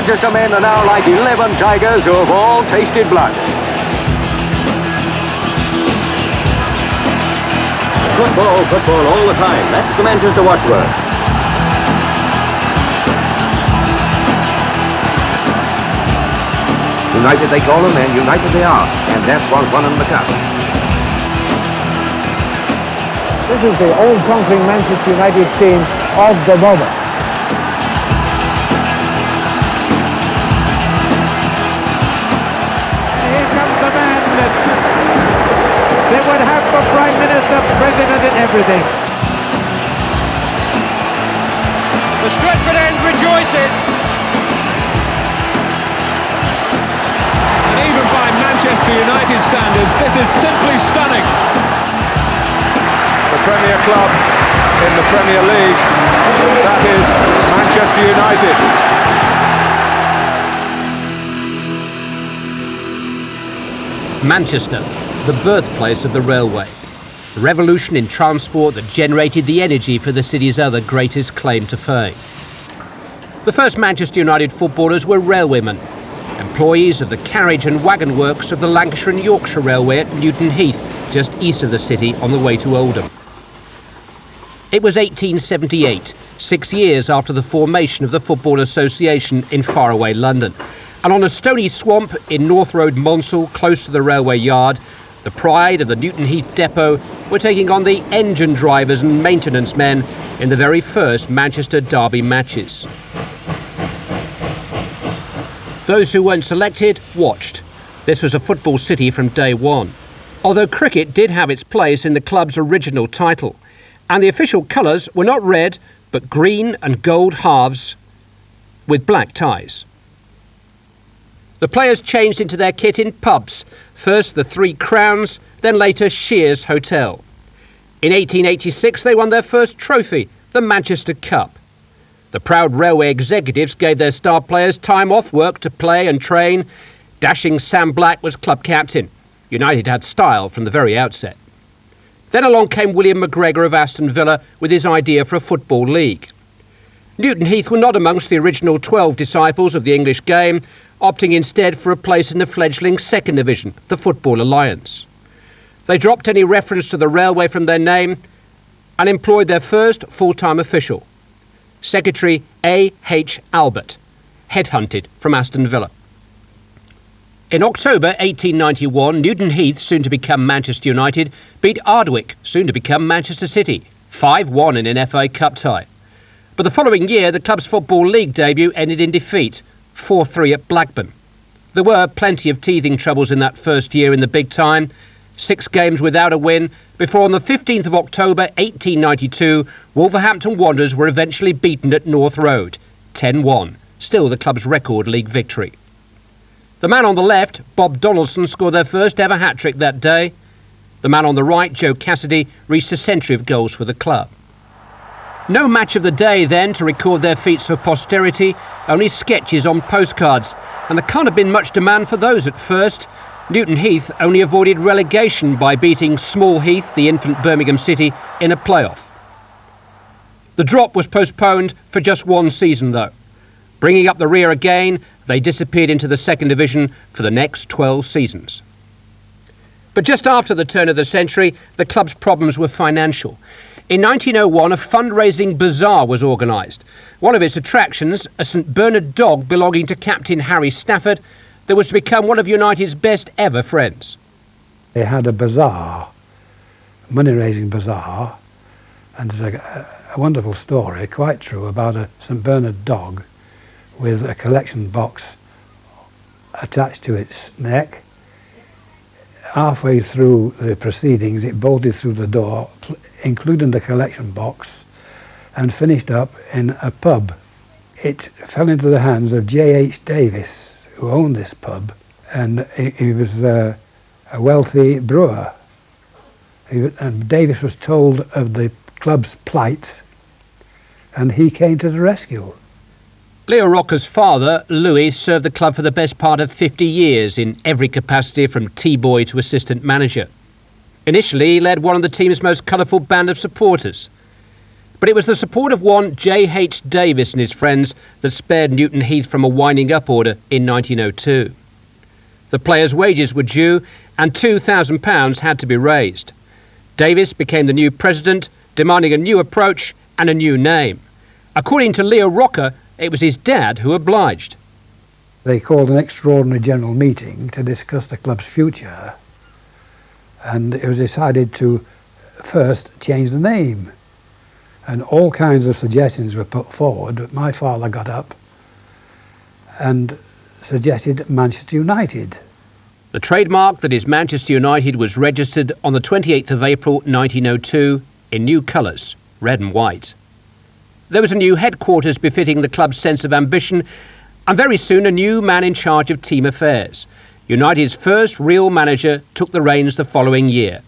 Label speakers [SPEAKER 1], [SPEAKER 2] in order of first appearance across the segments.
[SPEAKER 1] Manchester men are now like 11 tigers who have all tasted blood. Football all the time. That's the Manchester watchword. United they call them, and united they are. And that was one in the cup.
[SPEAKER 2] This is the all-conquering Manchester United team of the moment. Here comes the man that they would have for Prime Minister, President and everything.
[SPEAKER 3] The Stretford end rejoices. And even by Manchester United standards, this is simply stunning.
[SPEAKER 4] The Premier Club in the Premier League, that is Manchester United.
[SPEAKER 5] Manchester, the birthplace of the railway. A revolution in transport that generated the energy for the city's other greatest claim to fame. The first Manchester United footballers were railwaymen, employees of the carriage and wagon works of the Lancashire and Yorkshire Railway at Newton Heath, just east of the city on the way to Oldham. It was 1878, 6 years after the formation of the Football Association in faraway London. And on a stony swamp in North Road, Monsell, close to the railway yard, the pride of the Newton Heath depot were taking on the engine drivers and maintenance men in the very first Manchester Derby matches. Those who weren't selected watched. This was a football city from day one. Although cricket did have its place in the club's original title, and the official colours were not red but green and gold halves with black ties. The players changed into their kit in pubs, first the Three Crowns, then later Shears Hotel. In 1886 they won their first trophy, the Manchester Cup. The proud railway executives gave their star players time off work to play and train. Dashing Sam Black was club captain. United had style from the very outset. Then along came William McGregor of Aston Villa with his idea for a football league. Newton Heath were not amongst the original 12 disciples of the English game, opting instead for a place in the fledgling second division, the Football Alliance. They dropped any reference to the railway from their name and employed their first full-time official, Secretary A.H. Albert, headhunted from Aston Villa. In October 1891, Newton Heath, soon to become Manchester United, beat Ardwick, soon to become Manchester City, 5-1 in an FA Cup tie. But the following year, the club's Football League debut ended in defeat, 4-3 at Blackburn. There were plenty of teething troubles in that first year in the big time, 6 games without a win, before on the 15th of October 1892, Wolverhampton Wanderers were eventually beaten at North Road, 10-1, still the club's record league victory. The man on the left, Bob Donaldson, scored their first ever hat-trick that day. The man on the right, Joe Cassidy, reached a century of goals for the club. No match of the day then to record their feats for posterity, only sketches on postcards, and there can't have been much demand for those at first. Newton Heath only avoided relegation by beating Small Heath, the infant Birmingham City, in a playoff. The drop was postponed for just one season though. Bringing up the rear again, they disappeared into the second division for the next 12 seasons. But just after the turn of the century, the club's problems were financial. In 1901, a fundraising bazaar was organised. One of its attractions, a St Bernard dog belonging to Captain Harry Stafford, that was to become one of United's best ever friends.
[SPEAKER 2] They had a bazaar, money-raising bazaar, and there's a wonderful story, quite true, about a St Bernard dog with a collection box attached to its neck. Halfway through the proceedings, it bolted through the door, including the collection box, and finished up in a pub. It fell into the hands of J.H. Davis, who owned this pub, and he was a wealthy brewer. And Davis was told of the club's plight, and he came to the rescue.
[SPEAKER 5] Leo Rocca's father, Louis, served the club for the best part of 50 years in every capacity from tea-boy to assistant manager. Initially, he led one of the team's most colourful band of supporters. But it was the support of one J.H. Davis and his friends that spared Newton Heath from a winding up order in 1902. The players' wages were due and £2,000 had to be raised. Davis became the new president, demanding a new approach and a new name. According to Leo Rocker, it was his dad who obliged.
[SPEAKER 2] They called an extraordinary general meeting to discuss the club's future, and it was decided to first change the name. And all kinds of suggestions were put forward, but my father got up and suggested Manchester United.
[SPEAKER 5] The trademark that is Manchester United was registered on the 28th of April 1902 in new colours, red and white. There was a new headquarters befitting the club's sense of ambition, and very soon a new man in charge of team affairs. United's first real manager took the reins the following year.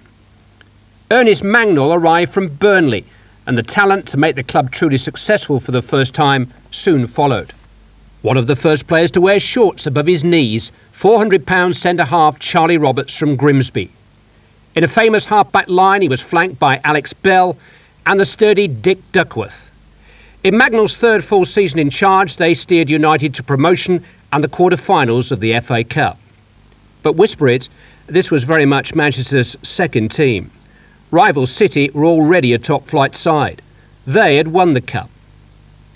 [SPEAKER 5] Ernest Magnall arrived from Burnley, and the talent to make the club truly successful for the first time soon followed. One of the first players to wear shorts above his knees, £400 centre-half Charlie Roberts from Grimsby. In a famous half-back line, he was flanked by Alex Bell and the sturdy Dick Duckworth. In Magnall's third full season in charge, they steered United to promotion and the quarter-finals of the FA Cup. But whisper it, this was very much Manchester's second team. Rival City were already a top-flight side. They had won the cup.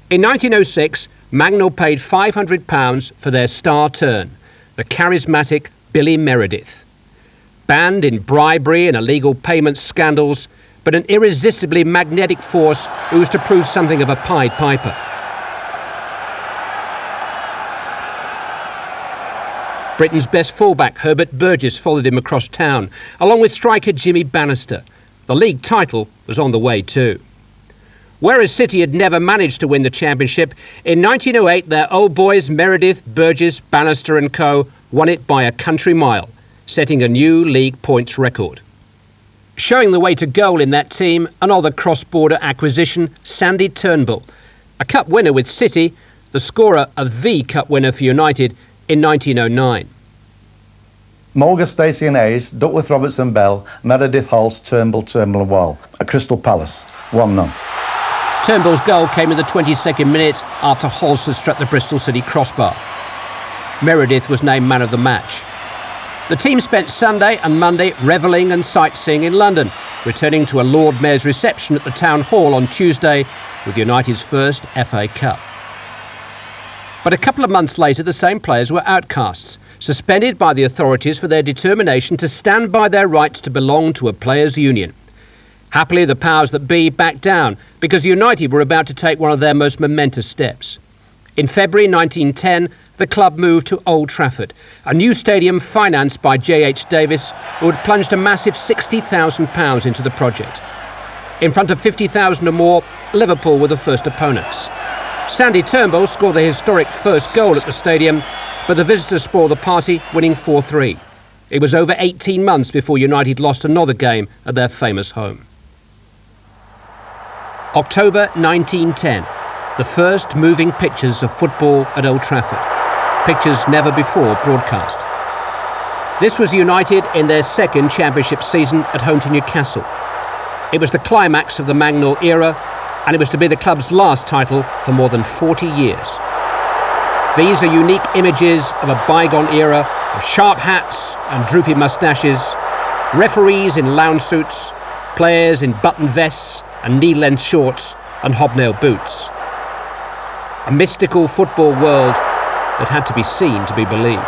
[SPEAKER 5] In 1906, Magnall paid £500 for their star turn, the charismatic Billy Meredith. Banned in bribery and illegal payment scandals, but an irresistibly magnetic force who was to prove something of a Pied Piper. Britain's best fullback, Herbert Burgess, followed him across town, along with striker Jimmy Bannister. The league title was on the way too. Whereas City had never managed to win the championship, in 1908 their old boys Meredith, Burgess, Bannister and co. won it by a country mile, setting a new league points record. Showing the way to goal in that team, another cross-border acquisition, Sandy Turnbull, a cup winner with City, the scorer of the cup winner for United in 1909.
[SPEAKER 6] Mulga, Stacey and Hayes, Duckworth, Robertson, Bell, Meredith, Halls, Turnbull and Wall. At Crystal Palace, 1-0.
[SPEAKER 5] Turnbull's goal came in the 22nd minute after Halls had struck the Bristol City crossbar. Meredith was named man of the match. The team spent Sunday and Monday revelling and sightseeing in London, returning to a Lord Mayor's reception at the Town Hall on Tuesday with United's first FA Cup. But a couple of months later, the same players were outcasts, suspended by the authorities for their determination to stand by their rights to belong to a players' union. Happily, the powers that be backed down because United were about to take one of their most momentous steps. In February 1910, the club moved to Old Trafford, a new stadium financed by J.H. Davis, who had plunged a massive £60,000 into the project. In front of 50,000 or more, Liverpool were the first opponents. Sandy Turnbull scored the historic first goal at the stadium, but the visitors spoiled the party, winning 4-3. It was over 18 months before United lost another game at their famous home. October 1910, the first moving pictures of football at Old Trafford. Pictures never before broadcast. This was United in their second championship season at home to Newcastle. It was the climax of the Magnall era, and it was to be the club's last title for more than 40 years. These are unique images of a bygone era of sharp hats and droopy moustaches, referees in lounge suits, players in button vests and knee-length shorts and hobnail boots. A mystical football world that had to be seen to be believed.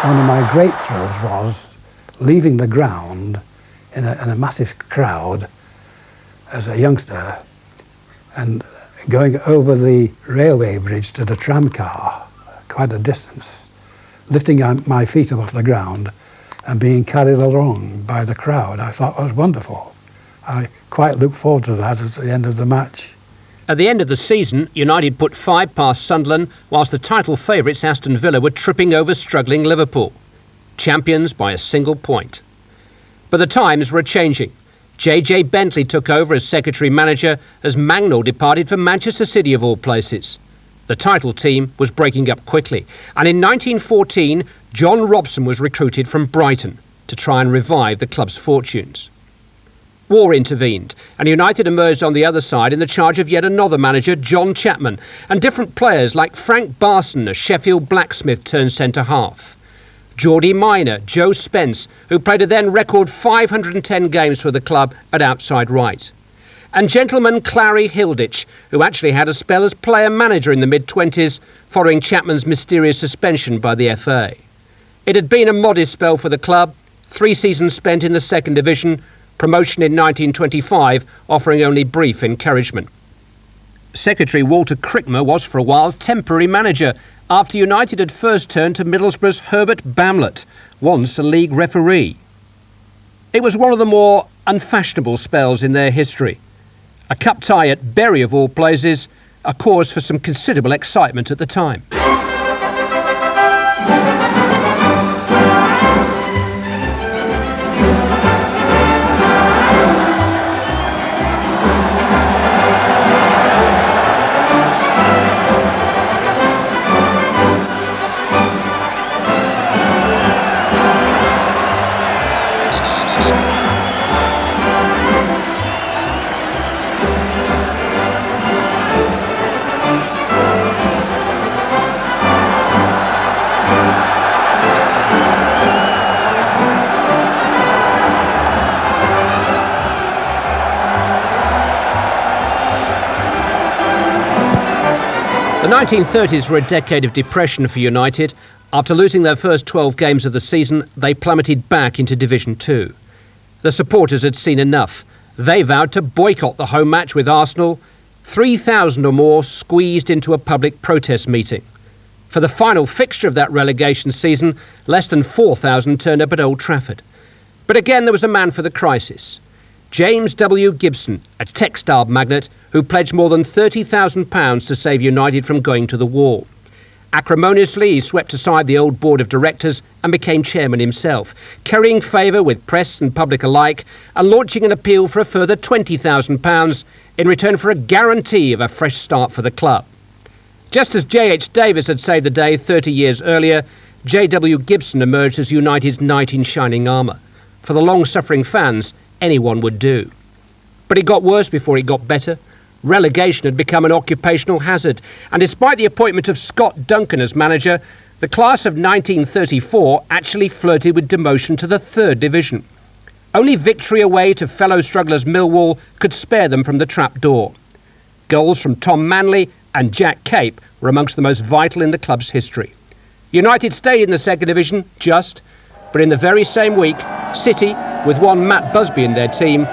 [SPEAKER 2] One of my great thrills was leaving the ground in a massive crowd as a youngster and going over the railway bridge to the tram car, quite a distance, lifting my feet up off the ground and being carried along by the crowd. I thought it was wonderful. I quite looked forward to that at the end of the match.
[SPEAKER 5] At the end of the season, United put 5 past Sunderland, whilst the title favourites Aston Villa were tripping over struggling Liverpool. Champions by a single point. But the times were changing. J.J. Bentley took over as secretary-manager as Magnall departed for Manchester City of all places. The title team was breaking up quickly, and in 1914, John Robson was recruited from Brighton to try and revive the club's fortunes. War intervened, and United emerged on the other side in the charge of yet another manager, John Chapman, and different players like Frank Barson, a Sheffield blacksmith turned centre-half. Geordie Minor, Joe Spence, who played a then record 510 games for the club at outside right. And gentleman Clary Hilditch, who actually had a spell as player-manager in the mid-20s following Chapman's mysterious suspension by the FA. It had been a modest spell for the club, 3 seasons spent in the second division, promotion in 1925 offering only brief encouragement. Secretary Walter Crickmer was for a while temporary manager after United had first turned to Middlesbrough's Herbert Bamlett, once a league referee. It was one of the more unfashionable spells in their history. A cup tie at Bury of all places, a cause for some considerable excitement at the time. The 1930s were a decade of depression for United. After losing their first 12 games of the season, they plummeted back into Division 2. The supporters had seen enough. They vowed to boycott the home match with Arsenal. 3,000 or more squeezed into a public protest meeting. For the final fixture of that relegation season, less than 4,000 turned up at Old Trafford. But again, there was a man for the crisis. James W. Gibson, a textile magnate who pledged more than £30,000 to save United from going to the war. Acrimoniously, he swept aside the old board of directors and became chairman himself, currying favour with press and public alike and launching an appeal for a further £20,000 in return for a guarantee of a fresh start for the club. Just as J.H. Davis had saved the day 30 years earlier, J.W. Gibson emerged as United's knight in shining armour. For the long-suffering fans, anyone would do. But it got worse before it got better. Relegation had become an occupational hazard, and despite the appointment of Scott Duncan as manager, the class of 1934 actually flirted with demotion to the third division. Only victory away to fellow strugglers Millwall could spare them from the trapdoor. Goals from Tom Manley and Jack Cape were amongst the most vital in the club's history. United stayed in the second division, but in the very same week, City, with one Matt Busby in their team,